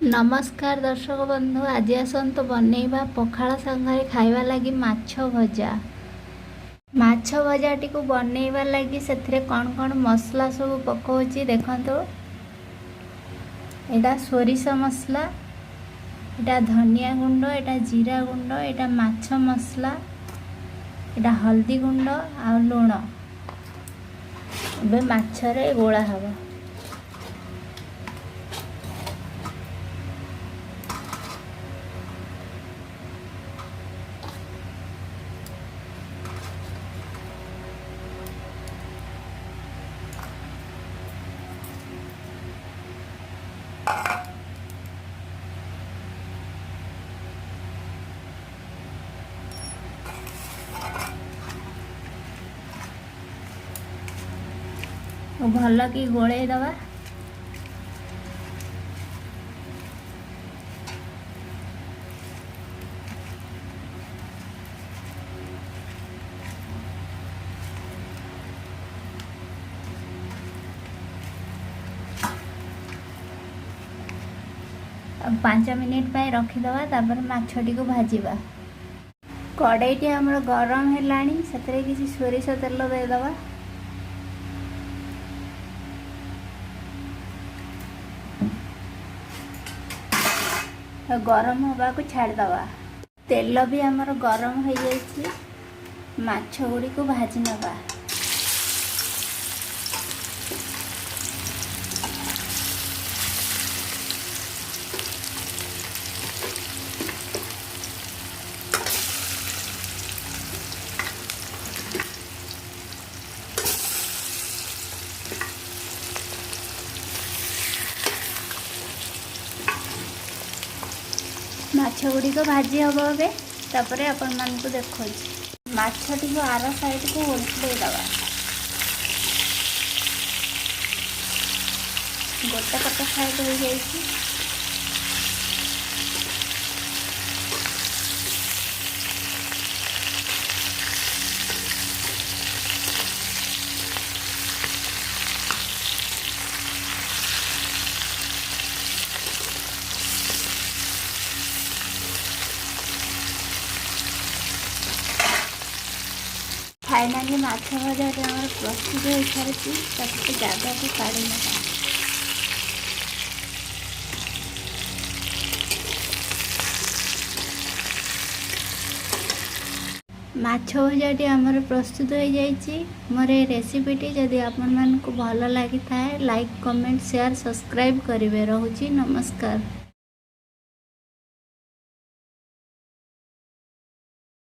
नमस्कार दर्शक बंधु, आज आसतु बनैबा पखाल सांगे खाइबा लगी माछ भजा। माछ भजाटी को बनैबा लगी से कौन कौन मसला सब पकाउची देखंतु। एटा सोरिष मसला, एटा धनिया गुंड, एटा जीरा गुंड, एटा माछ मसला, एटा हल्दी गुंड आ लुण। एबे माछरे गोळा हबो। भल कि गोले दबा। अब 5 मिनिट पे रखीदबा, तापर माछटी को भाजीबा। कड़ाईटी हमर गरम हेलानी, सेतरे किसी सोरिष तेल देदबा। गरम होगा को छाड़दबा। तेल भी हमर गरम हो जाइए, माछ गुड़ी को भाजी नबा। माछ गुड़ी को भाजी हम ए तापर आपण मान को देखो माछटी को आर साइड को ओल्टे दबा। गोटे पट साइड हो जाइए। फाइनाली माछ भजा प्रस्तुत हो सारी जगह को काढ़ी ना। माछ भजाटी आमर प्रस्तुत हो जाइए। मोर ये रेसिपीटी जदि आपण मानकु भल लगी थाए लाइक कमेंट शेयर सब्सक्राइब करेंगे। रोची नमस्कार।